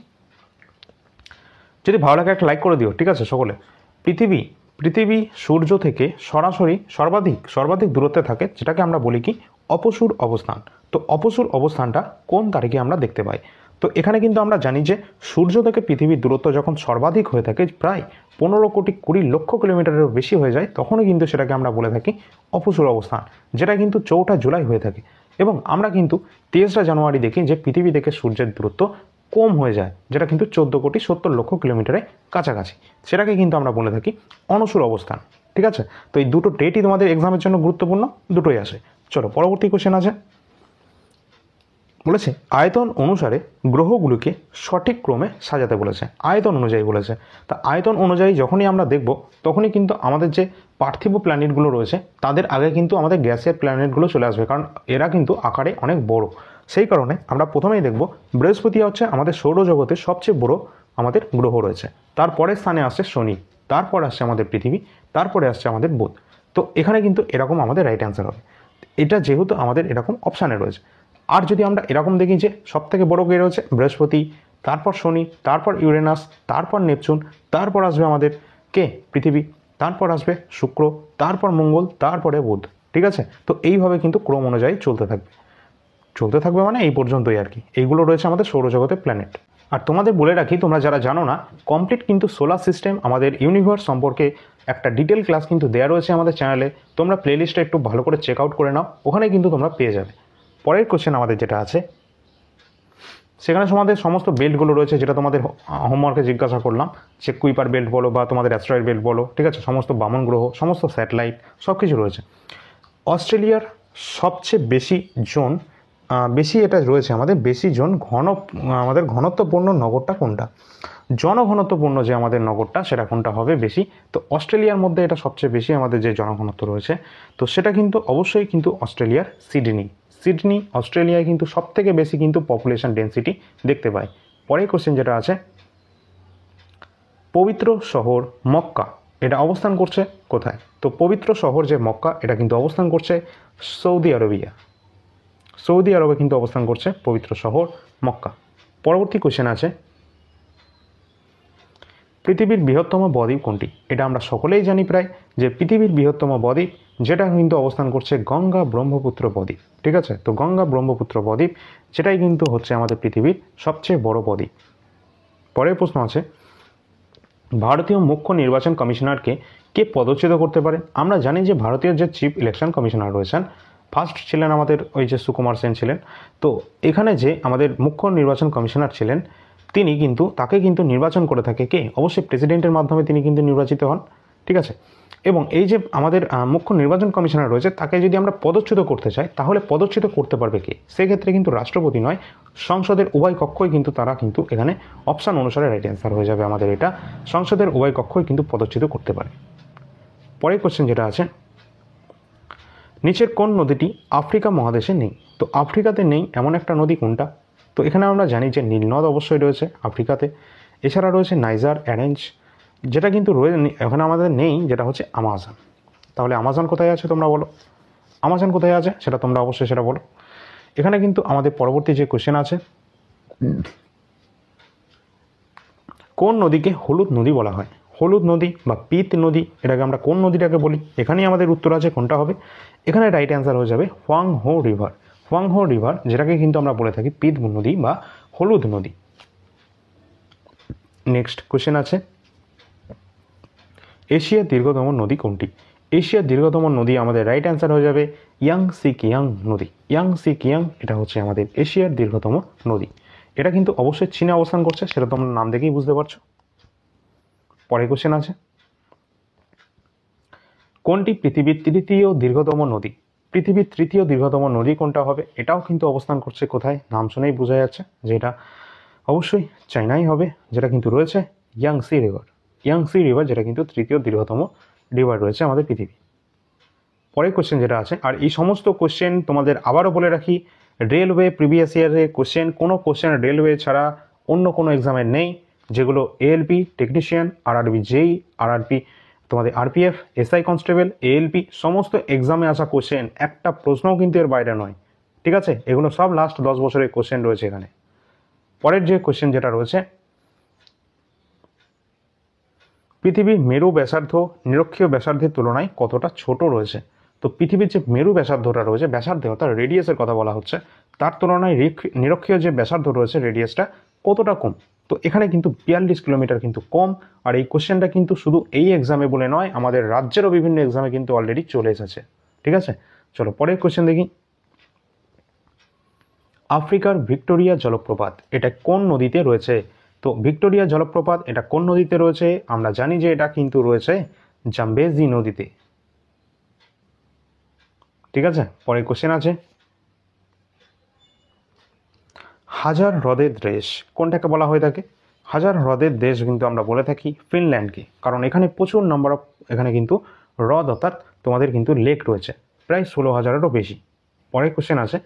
যদি ভালো লাগে একটা লাইক করে দিও, ঠিক আছে সকলে। পৃথিবী সূর্য থেকে সরাসরি সর্বাধিক দূরত্বে থাকে, যেটাকে আমরা বলি কি অপসূর অবস্থান। তো অপসূর অবস্থানটা কোন তারিখে আমরা দেখতে পাই? তো এখানে কিন্তু আমরা জানি যে সূর্য থেকে পৃথিবীর দূরত্ব যখন সর্বাধিক হয়ে থাকে, প্রায় 15,20,00,000 কিলোমিটারেরও বেশি হয়ে যায়, তখনই কিন্তু সেটাকে আমরা বলে থাকি অপসূর অবস্থান, যেটা কিন্তু 4 জুলাই হয়ে থাকে। এবং আমরা কিন্তু 23 জানুয়ারি দেখি যে পৃথিবী থেকে সূর্যের দূরত্ব কম হয়ে যায়, যেটা কিন্তু 14,70,00,000 কিলোমিটারের কাছাকাছি, সেটাকে কিন্তু আমরা বলে থাকি অনসূর অবস্থান, ঠিক আছে। তো এই দুটো ডেটই তোমাদের এক্সামের জন্য গুরুত্বপূর্ণ, দুটোই আসে। চলো পরবর্তী কোশ্চেন আছে, বলেছে আয়তন অনুসারে গ্রহগুলোকে সঠিক ক্রমে সাজাতে বলেছে, আয়তন অনুযায়ী বলেছে। তা আয়তন অনুযায়ী যখনই আমরা দেখব, তখনই কিন্তু আমাদের যে পার্থিব প্ল্যানেটগুলো রয়েছে তাদের আগে কিন্তু আমাদের গ্যাসের প্ল্যানেটগুলো চলে আসবে, কারণ এরা কিন্তু আকারে অনেক বড়। সেই কারণে আমরা প্রথমেই দেখব বৃহস্পতি হচ্ছে আমাদের সৌরজগতের সবচেয়ে বড় আমাদের গ্রহ রয়েছে, তারপরের স্থানে আসছে শনি, তারপর আসছে আমাদের পৃথিবী, তারপরে আসছে আমাদের বুধ। তো এখানে কিন্তু এরকম আমাদের রাইট অ্যান্সার হবে, এটা যেহেতু আমাদের এরকম অপশানে রয়েছে। আর যদি আমরা এরকম দেখি যে সবথেকে বড় গ্রহ রয়েছে বৃহস্পতি, তারপর শনি, তারপর ইউরেনাস, তারপর নেপচুন, তারপর আসবে আমাদের কে পৃথিবী, তারপর আসবে শুক্র, তারপর মঙ্গল, তারপরে বুধ, ঠিক আছে। তো এইভাবে কিন্তু ক্রম অনুযায়ী চলতে থাকবে মানে এই পর্যন্তই আর কি। এইগুলো রয়েছে আমাদের সৌরজগতের প্ল্যানেট। আর তোমাদের বলে রাখি, তোমরা যারা জানো না, কমপ্লিট কিন্তু সোলার সিস্টেম আমাদের ইউনিভার্স সম্পর্কে একটা ডিটেল ক্লাস কিন্তু দেওয়া রয়েছে আমাদের চ্যানেলে, তোমরা প্লেলিস্টটা একটু ভালো করে চেক আউট করে নাও, ওখানে কিন্তু তোমরা পেয়ে যাবে। পরের কোশ্চেন আমাদের যেটা আছে, সেখানে তোমাদের সমস্ত বেল্টগুলো রয়েছে, যেটা তোমাদের হোমওয়ার্কে জিজ্ঞাসা করলাম, যে কুইপার বেল্ট বলো বা তোমাদের অ্যাস্ট্রয়েড বেল্ট বলো, ঠিক আছে, সমস্ত বামন গ্রহ, সমস্ত স্যাটেলাইট, সব কিছু রয়েছে। অস্ট্রেলিয়ার সবচেয়ে বেশি এটা রয়েছে আমাদের বেশি আমাদের ঘনত্বপূর্ণ নগরটা কোনটা? জনঘনত্বপূর্ণ যে আমাদের নগরটা সেটা কোনটা হবে বেশি? তো অস্ট্রেলিয়ার মধ্যে এটা সবচেয়ে বেশি আমাদের যে জনঘনত্ব রয়েছে, তো সেটা কিন্তু অবশ্যই কিন্তু অস্ট্রেলিয়ার সিডনি অস্ট্রেলিয়ায় কিন্তু সবথেকে বেশি কিন্তু পপুলেশন ডেন্সিটি দেখতে পাই। পরের কোশ্চেন যেটা আছে, পবিত্র শহর মক্কা এটা অবস্থান করছে কোথায়? তো পবিত্র শহর যে মক্কা, এটা কিন্তু অবস্থান করছে সৌদি আরবে কিন্তু অবস্থান করছে পবিত্র শহর মক্কা। পরবর্তী কোশ্চেন আছে, পৃথিবীর বৃহত্তম বদ্বীপ কোনটি? এটা আমরা সকলেই জানি প্রায়, যে পৃথিবীর বৃহত্তম বদ্বীপ যেটা কিন্তু অবস্থান করছে গঙ্গা ব্রহ্মপুত্র বদ্বীপ, ঠিক আছে। তো গঙ্গা ব্রহ্মপুত্র বদ্বীপ, যেটাই কিন্তু হচ্ছে আমাদের পৃথিবীর সবচেয়ে বড় বদ্বীপ। পরের প্রশ্ন আছে, ভারতীয় মুখ্য নির্বাচন কমিশনারকে কে পদচ্যুত করতে পারে? আমরা জানি যে ভারতীয় যে চিফ ইলেকশন কমিশনার রয়েছেন, ফার্স্ট ছিলেন আমাদের ওই যে সুকুমার সেন ছিলেন। তো এখানে যে আমাদের মুখ্য নির্বাচন কমিশনার ছিলেন, তাকে কিন্তু নির্বাচন করে থাকে কে? অবশ্যই প্রেসিডেন্টের মাধ্যমে তিনি কিন্তু নির্বাচিত হন, ঠিক আছে। এবং এই যে আমাদের মুখ্য নির্বাচন কমিশনার রয়েছে, তাকে যদি আমরা পদচ্যুত করতে চাই, তাহলে পদচ্যুত করতে পারবে কে? সেক্ষেত্রে কিন্তু রাষ্ট্রপতি নয়, সংসদের উভয় কক্ষই কিন্তু তারা কিন্তু এখানে অপশান অনুসারে রাইট অ্যান্সার হয়ে যাবে আমাদের এটা, সংসদের উভয় কক্ষই কিন্তু পদচ্যুত করতে পারে। পরের কোশ্চেন যেটা আছে, নিচের কোন নদীটি আফ্রিকা মহাদেশে নেই? তো আফ্রিকাতে নেই এমন একটা নদী কোনটা? তো এখানে আমরা জানি যে নীলনদ অবশ্যই রয়েছে আফ্রিকাতে, এছাড়া রয়েছে নাইজার, অরেঞ্জ, যেটা কিন্তু এখানে আমাদের নেই, যেটা হচ্ছে আমাজন। তাহলে আমাজন কোথায় আছে তোমরা বলো, আমাজন কোথায় আছে সেটা তোমরা অবশ্যই সেটা বলো। এখানে কিন্তু আমাদের পরবর্তী যে কোশ্চেন আছে, কোন নদীকে হলুদ নদী বলা হয়? হলুদ নদী বা পিত নদী, এটাকে আমরা কোন নদীটাকে বলি? এখানেই আমাদের উত্তর আছে, কোনটা হবে? এখানে রাইট অ্যান্সার হয়ে যাবে হোয়াংহো রিভার। হোয়াংহো রিভার, যেটাকে কিন্তু আমরা বলে থাকি পিত নদী বা হলুদ নদী। নেক্সট কোশ্চেন আছে, এশিয়ার দীর্ঘতম নদী কোনটি? এশিয়ার দীর্ঘতম নদী আমাদের রাইট অ্যান্সার হয়ে যাবে ইয়াংসিকিয়াং নদী। ইয়াংসিকিয়াং, এটা হচ্ছে আমাদের এশিয়ার দীর্ঘতম নদী। এটা কিন্তু অবশ্যই চীনে অবস্থান করছে, সেটা তোমরা নাম দেখেই বুঝতে পারছো। পরে কোশ্চেন আছে, কোনটি পৃথিবীর তৃতীয় দীর্ঘতম নদী? পৃথিবীর তৃতীয় দীর্ঘতম নদী কোনটা হবে? এটাও কিন্তু অবস্থান করছে কোথায়? নাম শুনেই বোঝা যাচ্ছে যে এটা অবশ্যই চায়নাই হবে, যেটা কিন্তু রয়েছে ইয়াংসি রিভার। ইয়াংসি রিভার, যেটা কিন্তু তৃতীয় দীর্ঘতম রিভার রয়েছে আমাদের পৃথিবী। পরের কোশ্চেন যেটা আছে, আর এই সমস্ত কোশ্চেন তোমাদের আবারও বলে রাখি, রেলওয়ে প্রিভিয়াস ইয়ারের কোশ্চেন, কোনো কোশ্চেন রেলওয়ে ছাড়া অন্য কোনো এক্সামে নেই। যেগুলো এএলপি টেকনিশিয়ান, আরআরবি জেই, আরআরপি তোমাদের আরপিএফ, এসআই কনস্টেবল, এএলপি, সমস্ত এক্সামে আসা কোশ্চেন, একটা প্রশ্নও কিন্তু এর বাইরে নয়। ঠিক আছে, এগুলো সব লাস্ট 10 বছরের কোশ্চেন রয়েছে এখানে। পরের যে কোশ্চেন যেটা রয়েছে, পৃথিবীর মেরু ব্যাসার্ধ নিরক্ষীয় ব্যাসার্ধের তুলনায় কতটা ছোট রয়েছে? তো পৃথিবীর যে মেরু ব্যাসার্ধটা রয়েছে, ব্যাসার্ধ অর্থাৎ রেডিয়াসের কথা বলা হচ্ছে, তার তুলনায় নিরক্ষীয় যে ব্যাসার্ধ রয়েছে, রেডিয়াসটা কতটা কম? তো এখানে কিন্তু 42 কিলোমিটার কিন্তু কম। আর এই কোশ্চেনটা কিন্তু শুধু এই এক্সামে বলে নয়, আমাদের রাজ্যেরও বিভিন্ন এক্সামে কিন্তু অলরেডি চলে এসেছে। ঠিক আছে, চলো পরের কোশ্চেন দেখি। আফ্রিকার ভিক্টোরিয়া জলপ্রপাত, এটা কোন নদীতে রয়েছে? তো ভিক্টোরিয়া জলপ্রপাত এটা কোন নদীতে রয়েছে? আমরা জানি যে এটা কিন্তু রয়েছে জাম্বেজি নদীতে। ঠিক আছে, পরের কোশ্চেন আছে, হাজার হ্রদের দেশ কোনটাকে বলা হয়ে থাকে? হাজার হ্রদের দেশ কিন্তু আমরা বলে থাকি ফিনল্যান্ডকে, কারণ এখানে প্রচুর নম্বর অফ এখানে কিন্তু হ্রদ অর্থাৎ তোমাদের কিন্তু লেক রয়েছে, প্রায় 16,000-এরও বেশি। পরের কোশ্চেন আছে,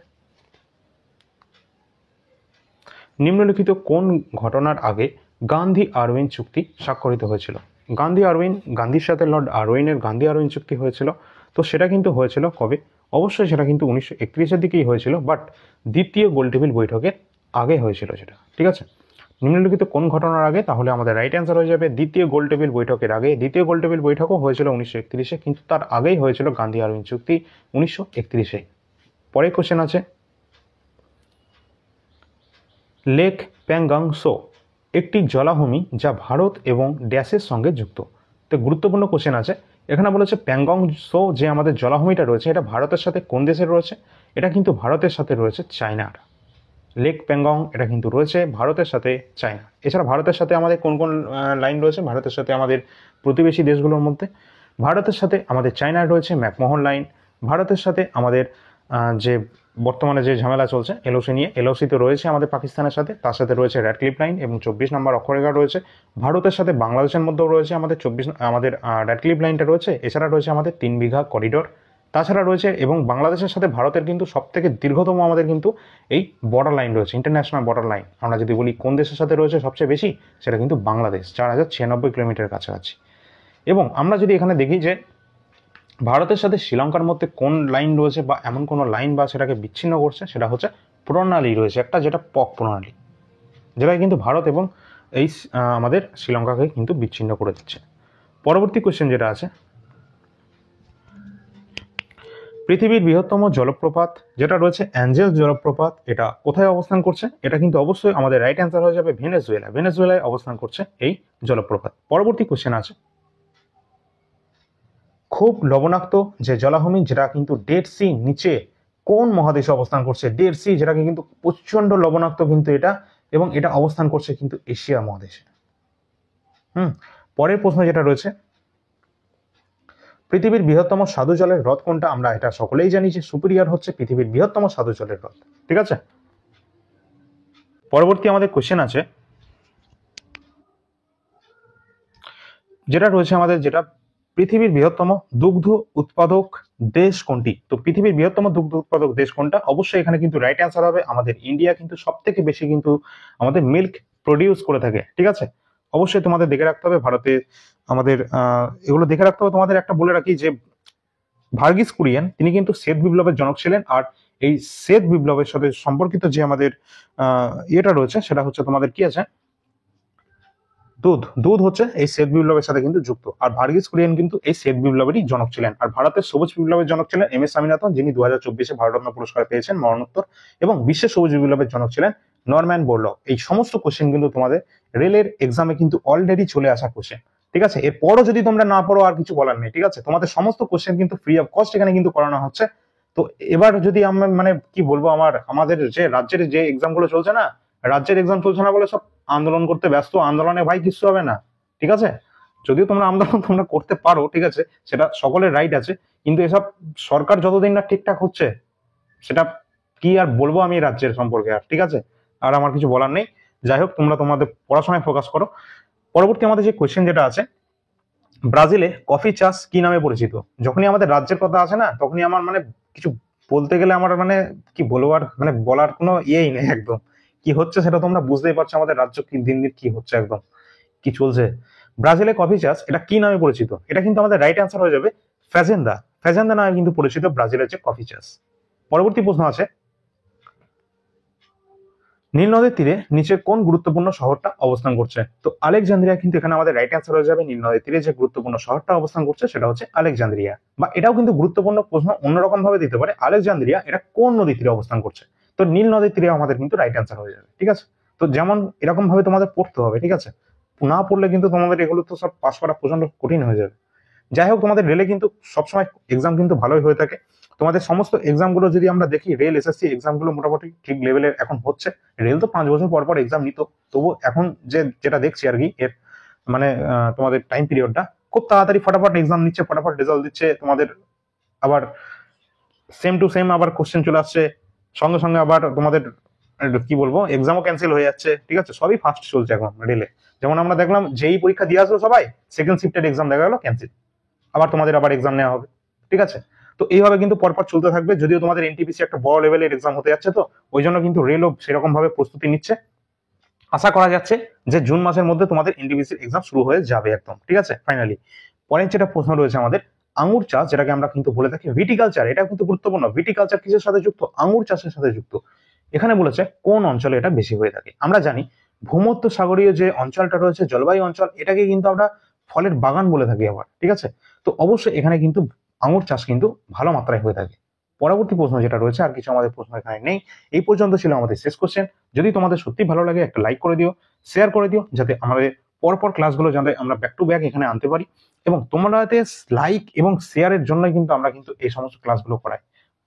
নিম্নলিখিত কোন ঘটনার আগে গান্ধী আরউইন চুক্তি স্বাক্ষরিত হয়েছিল? গান্ধীর সাথে লর্ড আরউইনের গান্ধী আরউইন চুক্তি হয়েছিল। তো সেটা কিন্তু হয়েছিল কবে? অবশ্যই সেটা কিন্তু 1931-এর দিকেই হয়েছিল, বাট দ্বিতীয় গোলটেবিল বৈঠকের আগে হয়েছিল সেটা। ঠিক আছে, নিম্নলিখিত কোন ঘটনার আগে? তাহলে আমাদের রাইট অ্যান্সার হয়ে যাবে দ্বিতীয় গোলটেবিল বৈঠকের আগে। দ্বিতীয় গোলটেবিল বৈঠকও হয়েছিল 1931-এ, কিন্তু তার আগেই হয়েছিল গান্ধী আরউইন চুক্তি 1931-এ। পরের কোশ্চেন আছে, লেক প্যাংগং সো একটি জলাভূমি যা ভারত এবং ড্যাশের সঙ্গে যুক্ত। তো গুরুত্বপূর্ণ কোশ্চেন আছে, এখানে বলেছে প্যাংগং সো যে আমাদের জলাভূমিটা রয়েছে, এটা ভারতের সাথে কোন দেশের রয়েছে? এটা কিন্তু ভারতের সাথে রয়েছে চায়নার। লেক প্যাংগং এটা কিন্তু রয়েছে ভারতের সাথে চায়না। এছাড়া ভারতের সাথে আমাদের কোন কোন লাইন রয়েছে? ভারতের সাথে আমাদের প্রতিবেশী দেশগুলোর মধ্যে ভারতের সাথে আমাদের চায়নার রয়েছে ম্যাকমোহন লাইন। ভারতের সাথে আমাদের যে বর্তমানে যে ঝামেলা চলছে এলওসি নিয়ে, এলওসি তো রয়েছে আমাদের পাকিস্তানের সাথে, তার সাথে রয়েছে র্যাডক্লিফ লাইন এবং 24 নম্বর অক্ষরেখা রয়েছে। ভারতের সাথে বাংলাদেশের মধ্যেও রয়েছে আমাদের র্যাডক্লিফ লাইনটা রয়েছে। এছাড়া রয়েছে আমাদের 3 বিঘা করিডোর। তাছাড়া রয়েছে এবং বাংলাদেশের সাথে ভারতের কিন্তু সবথেকে দীর্ঘতম আমাদের কিন্তু এই বর্ডার লাইন রয়েছে, ইন্টারন্যাশনাল বর্ডার লাইন। আমরা যদি বলি কোন দেশের সাথে রয়েছে সবচেয়ে বেশি, সেটা কিন্তু বাংলাদেশ, 4096 কিলোমিটার কাছাকাছি। এবং আমরা যদি এখানে দেখি যে ভারতের সাথে শ্রীলঙ্কার মধ্যে কোন লাইন রয়েছে বা এমন কোনো লাইন বা সেটাকে বিচ্ছিন্ন করছে, সেটা হচ্ছে প্রণালী রয়েছে একটা, যেটা পক প্রণালী, যেটা কিন্তু ভারত এবং এই আমাদের শ্রীলঙ্কাকে কিন্তু বিচ্ছিন্ন করে দিচ্ছে। পরবর্তী কোশ্চেন যেটা আছে, পৃথিবীর বৃহত্তম জলপ্রপাত যেটা রয়েছে অ্যাঞ্জেল জলপ্রপাত, এটা কোথায় অবস্থান করছে? এটা কিন্তু অবশ্যই আমাদের রাইট অ্যান্সার হয়ে যাবে ভেনেজুয়েলা। ভেনেজুয়েলায় অবস্থান করছে এই জলপ্রপাত। পরবর্তী কোশ্চেন আছে, খুব লবণাক্ত যে জলাভূমি যেটা কিন্তু ডেড সি নিচে কোন মহাদেশে অবস্থান করছে? ডেড সি যেটাকে কিন্তু প্রচন্ড লবণাক্ত কিন্তু এটা, এবং এটা অবস্থান করছে কিন্তু এশিয়া মহাদেশে। পরের প্রশ্ন যেটা রয়েছে, পৃথিবীর বৃহত্তম স্বাদু জলের হ্রদ কোনটা? আমরা এটা সকলেই জানি যে সুপিরিয়র হচ্ছে পৃথিবীর বৃহত্তম স্বাদু জলের হ্রদ। ঠিক আছে, পরবর্তী আমাদের কোশ্চেন আছে যেটা রয়েছে আমাদের, যেটা পৃথিবীর বৃহত্তম দুগ্ধ উৎপাদক দেশ কোনটি? তো পৃথিবীর বৃহত্তম দুগ্ধ উৎপাদক দেশ কোনটা? অবশ্যই এখানে কিন্তু রাইট অ্যান্সার হবে আমাদের ইন্ডিয়া। কিন্তু সব থেকে বেশি কিন্তু আমাদের মিল্ক প্রডিউস করে থাকে। ঠিক আছে, অবশ্যই তোমাদের দেখে রাখতে হবে ভারতে আমাদের এগুলো দেখে রাখতে হবে। তোমাদের একটা বলে রাখি যে ভার্গিস কুরিয়েন তিনি কিন্তু শ্বেত বিপ্লবের জনক ছিলেন। আর এই শ্বেত বিপ্লবের সাথে সম্পর্কিত যে আমাদের ইয়েটা রয়েছে, সেটা হচ্ছে তোমাদের কি আছে, দুধ দুধ হচ্ছে এই শ্বেত বিপ্লবের সাথে কিন্তু যুক্ত, আর ভার্গিস কুরিয়েন কিন্তু এই শ্বেত বিপ্লবেরই জনক ছিলেন। আর ভারতের সবুজ বিপ্লবের জনক ছিলেন এম.এস. স্বামীনাথন, যিনি 2024 ভারতরত্ন পুরস্কার পেয়েছেন মরণোত্তর। এবং বিশ্বের সবুজ বিপ্লবের জনক ছিলেন নরম্যান বোরলগ। এই সমস্ত কোশ্চেন কিন্তু তোমাদের রেলের এক্সামে কিন্তু অলরেডি চলে আসা কোশ্চেন, ঠিক আছে। এরপরও যদি তোমরা না পড়ো আর কিছু বলার নেই, ঠিক আছে। তোমাদের সমস্ত কোশ্চেন কিন্তু ফ্রি অফ কস্ট এখানে কিন্তু করানো হচ্ছে। তো এবার যদি আমরা মানে কি বলবো, আমাদের যে রাজ্যের যে এক্সাম গুলো চলছে না, রাজ্যের এক্সাম চলছে না বলে সব আন্দোলন করতে ব্যস্ত। আন্দোলনে ভাই কিছু হবে না, ঠিক আছে। যদিও তোমরা আন্দোলন তোমরা করতে পারো, ঠিক আছে, সেটা সকলের রাইট আছে, কিন্তু এসব সরকার যতদিন না ঠিকঠাক হচ্ছে, সেটা কি আর বলবো আমি রাজ্যের সম্পর্কে, আর ঠিক আছে, আর আমার কিছু বলার নেই। যাই হোক, তোমরা তোমাদের পড়াশোনায় ফোকাস করো। পরবর্তী আমাদের যে কোয়েশ্চেন যেটা আছে, ব্রাজিলে কফি চাষ কি নামে পরিচিত? যখনই আমাদের রাজ্যের কথা আসে না, তখনই আমার মানে কিছু বলতে গেলে আমার মানে কি বলবো, আর মানে বলার কোনো ইয়েই নেই একদম। কি হচ্ছে সেটা তোমরা বুঝতেই পারছো, আমাদের রাজ্য কি দিন দিন কি হচ্ছে, একদম কি চলছে। ব্রাজিলে কফি চাষ এটা কি নামে পরিচিত? এটা কিন্তু আমাদের রাইট অ্যান্সার হয়ে যাবে ফ্যাজেন্দা। ফ্যাজেন্দা নামে কিন্তু পরিচিত ব্রাজিলের যে কফি চাষ। পরবর্তী প্রশ্ন আছে, নীল নদের তীরে নিচের কোন গুরুত্বপূর্ণ শহরটা অবস্থান করছে? তো আলেকজান্দ্রিয়া কিন্তু এখানে আমাদের রাইট অ্যান্সার হয়ে যাবে। নীল নদের তীরে যে গুরুত্বপূর্ণ শহরটা অবস্থান করছে সেটা হচ্ছে আলেকজান্দ্রিয়া। বা এটাও কিন্তু গুরুত্বপূর্ণ প্রশ্ন অন্যরকম ভাবে দিতে পারে, আলেকজান্দ্রিয়া এটা কোন নদীর তীরে অবস্থান করছে? তো নীল নদীর তীরে আমাদের কিন্তু রাইট অ্যান্সার হয়ে যাবে, ঠিক আছে। তো যেমন এরকম ভাবে তোমাদের পড়তে হবে, ঠিক আছে। না পড়লে কিন্তু তোমাদের এগুলো তো সব পাস করা প্রচন্ড কঠিন হয়ে যাবে। যাই হোক, তোমাদের রেলে কিন্তু সবসময় এক্সাম কিন্তু ভালোই হয়ে থাকে। তোমাদের সমস্ত এক্সাম গুলো যদি আমরা দেখি, রেল এসএসসি এক্সাম গুলো মোটামুটি ঠিক লেভেলের এখন হচ্ছে। রেল তো 5 বছর পর পর এক্সাম নিত, তবু এখন যেটা দেখছি আর কি, এর মানে তোমাদের টাইম পিরিয়ডটা খুব তাড়াতাড়ি ফটাফট এক্সাম নিচ্ছে, ফটাফট রেজাল্ট দিচ্ছে তোমাদের। আবার সেম টু সেম আবার কোশ্চেন চলে আসছে, সঙ্গে সঙ্গে আবার তোমাদের কি বলবো এক্সামও ক্যান্সেল হয়ে যাচ্ছে, ঠিক আছে। সবই ফাস্ট চলছে এখন রেলে। যেমন আমরা দেখলাম যেই পরীক্ষা দিয়ে আসলো সবাই, সেকেন্ড শিফটের এক্সাম দেখা গেলো ক্যান্সেল, আবার তোমাদের আবার এক্সাম নেওয়া হবে, ঠিক আছে। তো এইভাবে কিন্তু পরপর চলতে থাকবে। যদিও তোমাদের এনটিপিসি একটা বড় লেভেলের এক্সাম হতে যাচ্ছে, তো ওই জন্য কিন্তু রেলও সেরকম ভাবে প্রস্তুতি নিচ্ছে। আশা করা যাচ্ছে যে জুন মাসের মধ্যে তোমাদের এনটিপিসির এক্সাম শুরু হয়ে যাবে একদম, ঠিক আছে। ফাইনালি পরের যেটা প্রশ্ন রয়েছে আমাদের, আঙুর চাষ যেটাকে আমরা কিন্তু বলে থাকি ভিটিকালচার, এটা কিন্তু গুরুত্বপূর্ণ। ভিটিকালচার কিসের সাথে যুক্ত? আঙুর চাষের সাথে যুক্ত। এখানে বলেছে কোন অঞ্চলে এটা বেশি হয়ে থাকে। আমরা জানি ভূমধ্য সাগরীয় যে অঞ্চলটা রয়েছে, জলবায়ু অঞ্চল, এটাকে কিন্তু আমরা ফলের বাগান বলে থাকি আবার, ঠিক আছে। তো অবশ্যই এখানে কিন্তু আঙুর চাষ কিন্তু ভালো মাত্রায় হয়ে থাকে। পরবর্তী প্রশ্ন যেটা রয়েছে, আর কিছু আমাদের প্রশ্ন এখানে নেই। এই পর্যন্ত ছিল আমাদের শেষ কোশ্চেন। যদি তোমাদের সত্যি ভালো লাগে একটা লাইক করে দিও, শেয়ার করে দিও, যাতে আমাদের পরপর ক্লাসগুলো যাতে আমরা ব্যাক টু ব্যাক এখানে আনতে পারি। এবং তোমরা লাইক এবং শেয়ারের জন্যই কিন্তু আমরা কিন্তু এই সমস্ত ক্লাসগুলো করাই।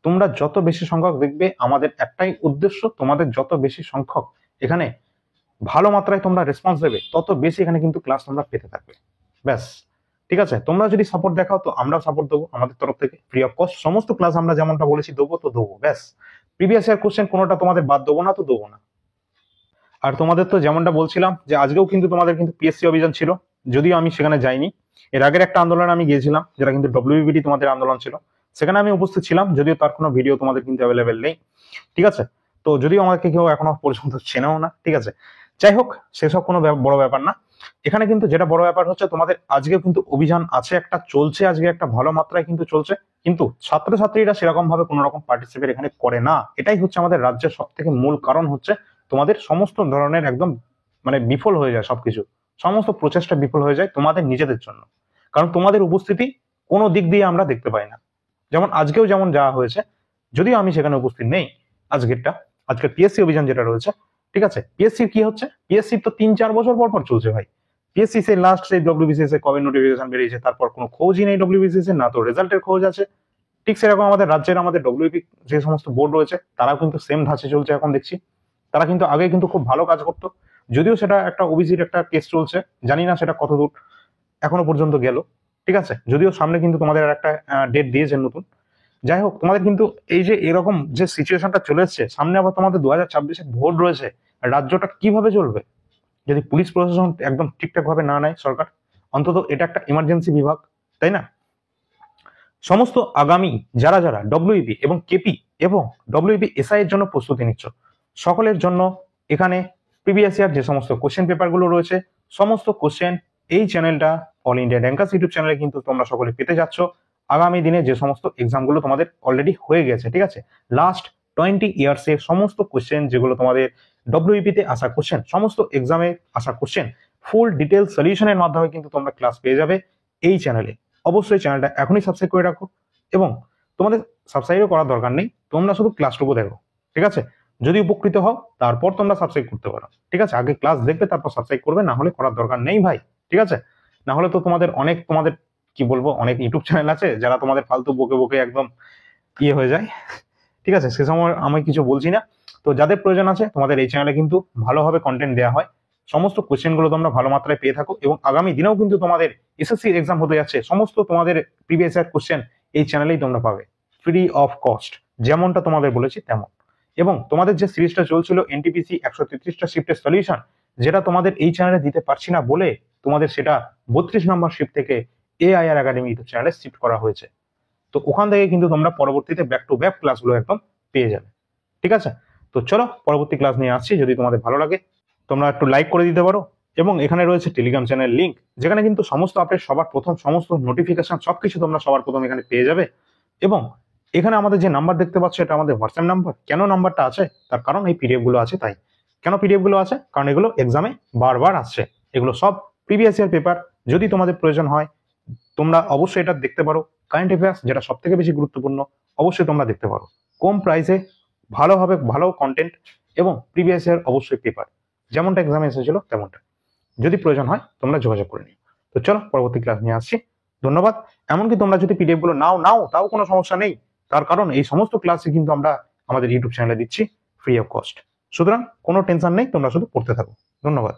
তোমরা যত বেশি সংখ্যক দেখবে, আমাদের একটাই উদ্দেশ্য, তোমাদের যত বেশি সংখ্যক এখানে ভালো মাত্রায় তোমরা রেসপন্স দেবে, তত বেশি এখানে কিন্তু ক্লাস তোমরা পেতে থাকবে। ব্যাস, ঠিক আছে। তোমরা যদি সাপোর্ট দেখাও, তো আমরাও সাপোর্ট দেবো আমাদের তরফ থেকে, ফ্রি অফ কস্ট সমস্ত ক্লাস আমরা যেমনটা বলেছি দেবো, তো দেবো। ব্যাস, প্রিভিয়াস ইয়ার কোশ্চেন কোনোটা তোমাদের বাদ দেবো না, তো দেবো না। আর তোমাদের তো যেমনটা বলছিলাম যে আজকেও কিন্তু তোমাদের কিন্তু পিএসসি অভিযান ছিল, যদিও আমি সেখানে যাইনি। এর আগের একটা আন্দোলনে আমি গিয়েছিলাম, যেটা কিন্তু ডব্লিউবিডি তোমাদের আন্দোলন ছিল, সেখানে আমি উপস্থিত ছিলাম, যদিও তার কোনো ভিডিও তোমাদের কিন্তু অ্যাভেলেবেল নেই, ঠিক আছে। তো যদিও আমাকে কেউ এখনো পর্যন্ত চেনেও না, ঠিক আছে। যাই হোক, সেসব কোনো বড় ব্যাপার না। এখানে কিন্তু যেটা বড় ব্যাপার হচ্ছে, তোমাদের আজকে কিন্তু অভিযান আছে একটা, চলছে আজকে একটা ভালো মাত্রায় কিন্তু চলছে, কিন্তু ছাত্রছাত্রীরা সেরকম ভাবে কোনো রকম পার্টিসিপেট এখানে করে না। এটাই হচ্ছে আমাদের রাজ্যের সব থেকে মূল কারণ, হচ্ছে তোমাদের সমস্ত ধরনের একদম মানে বিফল হয়ে যায় সবকিছু, সমস্ত প্রচেষ্টা বিফল হয়ে যায় তোমাদের নিজেদের জন্য। কারণ তোমাদের উপস্থিতি কোনো দিক দিয়ে আমরা দেখতে পাই না। যেমন আজকেও যেমন যাওয়া হয়েছে, যদিও আমি সেখানে উপস্থিত নেই আজকের পিএসসি অভিযান যেটা রয়েছে, ঠিক আছে। পিএসসি কি হচ্ছে, পিএসসি তো 3-4 বছর পর পর চলছে ভাই। পিএসসি সেই লাস্ট সেই ডব্লিউবিসিএস এ কবে নোটিফিকেশন বেরিয়েছে, তারপর কোনো খোঁজই নেই ডব্লিউবিসিএস এর, না তো রেজাল্টের খোঁজ আছে। ঠিক সেরকম আমাদের রাজ্যের আমাদের ডব্লিউপি যে সমস্ত বোর্ড রয়েছে, তারাও কিন্তু সেম ধাঁচে চলছে এখন দেখছি। তারা কিন্তু আগে কিন্তু খুব ভালো কাজ করতো, যদিও সেটা একটা ওবিসির একটা কেস চলছে, জানি না সেটা কতদূর এখনো পর্যন্ত গেল, ঠিক আছে। যদিও সামনে কিন্তু তোমাদের আর একটা ডেট দিয়েছেন নতুন। যাই হোক, তোমাদের কিন্তু এই যে এরকম যে সিচুয়েশনটা চলে এসছে, সামনে আবার তোমাদের 2026-এ ভোট রয়েছে, রাজ্যটা কিভাবে চলবে যদি পুলিশ প্রশাসন একদম ঠিকঠাক ভাবে না নেয় সরকার? অন্তত এটা একটা ইমার্জেন্সি বিভাগ, তাই না? সমস্ত আগামী যারা যারা ডব্লিউবি এবং কেপি এবং ডব্লিউবি এসআই এর জন্য প্রস্তুতি নিচ্ছ, সকলের জন্য এখানে প্রিভিয়াস ইয়ার যে সমস্ত কোশ্চেন পেপারগুলো রয়েছে, সমস্ত কোশ্চেন এই চ্যানেলটা অল ইন্ডিয়া র্যাঙ্কার্স ইউটিউব চ্যানেলে কিন্তু তোমরা সকলে পেতে যাচ্ছ। আগামী দিনে যে সমস্ত এক্সামগুলো তোমাদের অলরেডি হয়ে গেছে, ঠিক আছে, লাস্ট 20 ইয়ার্স এর সমস্ত কোশ্চেন যেগুলো তোমাদের ডব্লিউপি তে আসা কোশ্চেন, সমস্ত এক্সামে আসা কোশ্চেন ফুল ডিটেল সলিউশনের মাধ্যমে কিন্তু তোমরা ক্লাস পেয়ে যাবে এই চ্যানেলে। অবশ্যই চ্যানেলটা এখনই সাবস্ক্রাইব করে রাখো, এবং তোমাদের সাবস্ক্রাইবও করার দরকার নেই, তোমরা শুধু ক্লাসটুকু দেখো, ঠিক আছে? যদি উপকৃত হও তারপর তোমরা সাবস্ক্রাইব করতে পারো, ঠিক আছে? আগে ক্লাস দেখবে তারপর সাবস্ক্রাইব করবে, না হলে করার দরকার নেই ভাই, ঠিক আছে? না হলে তো তোমাদের কি বলবো, অনেক ইউটিউব চ্যানেল আছে যারা তোমাদের ফালতু বকে বকে একদম হয়ে যায়, ঠিক আছে? সে সময় আমি কিছু বলছি না। তো যাদের প্রয়োজন আছে তোমাদের এই চ্যানেলে কিন্তু ভালোভাবে কন্টেন্ট দেওয়া হয়, সমস্ত কোশ্চেনগুলো তোমরা ভালো মাত্রায় পেয়ে থাকো, এবং আগামী দিনেও কিন্তু তোমাদের এসএসসি এক্সাম হতে যাচ্ছে, সমস্ত তোমাদের প্রিভিয়াস ইয়ার কোশ্চেন এই চ্যানেলেই তোমরা পাবে ফ্রি অফ কস্ট, যেমনটা তোমাদের বলেছি তেমন। এবং তোমাদের যে সিরিজটা চলছিল এনটিপিসি 133টা শিফটের সলিউশন, যেটা তোমাদের এই চ্যানেলে দিতে পারছি না বলে তোমাদের সেটা 32 নম্বর শিফট থেকে এআইআর একাডেমি ইউটিউব চ্যানেলে শিফট করা হয়েছে। তো ওখান থেকে কিন্তু তোমরা পরবর্তীতে ব্যাক টু ব্যাক ক্লাসগুলো একদম পেয়ে যাবে, ঠিক আছে? তো চলো পরবর্তী ক্লাস নিয়ে আসছি, যদি তোমাদের ভালো লাগে তোমরা একটু লাইক করে দিতে পারো, এবং এখানে রয়েছে টেলিগ্রাম চ্যানেল লিংক, যেখানে কিন্তু সমস্ত আপডেট সবার প্রথম, সমস্ত নোটিফিকেশন সবকিছু তোমরা সবার প্রথম এখানে পেয়ে যাবে। এবং এখানে আমাদের যে নাম্বার দেখতে পাচ্ছ এটা আমাদের হোয়াটসঅ্যাপ নাম্বার। কেন নাম্বারটা আছে? তার কারণ এই পিডিএফ গুলো আছে তাই। কেন পিডিএফ গুলো আছে? কারণ এগুলো এক্সামে বারবার আসছে, এগুলো সব প্রিভিয়াস ইয়ার পেপার। যদি তোমাদের প্রয়োজন হয় তোমরা অবশ্যই এটা দেখতে পারো। কারেন্ট অ্যাফেয়ার্স যেটা সব থেকে বেশি গুরুত্বপূর্ণ, অবশ্যই তোমরা দেখতে পারো। কম প্রাইসে ভালোভাবে ভালো কন্টেন্ট এবং প্রিভিয়াস ইয়ার অবশ্যই পেপার, যেমনটা এক্সামে এসেছিল তেমনটা। যদি প্রয়োজন হয় তোমরা যোগাযোগ করে নিও। তো চলো পরবর্তী ক্লাস নিয়ে আসছি, ধন্যবাদ। এমনকি তোমরা যদি পিডিএফ গুলো নাও তাও কোনো সমস্যা নেই, তার কারণ এই সমস্ত ক্লাসে কিন্তু আমরা আমাদের ইউটিউব চ্যানেলে দিচ্ছি ফ্রি অফ কস্ট। সুতরাং কোনো টেনশন নেই, তোমরা শুধু পড়তে থাকো। ধন্যবাদ।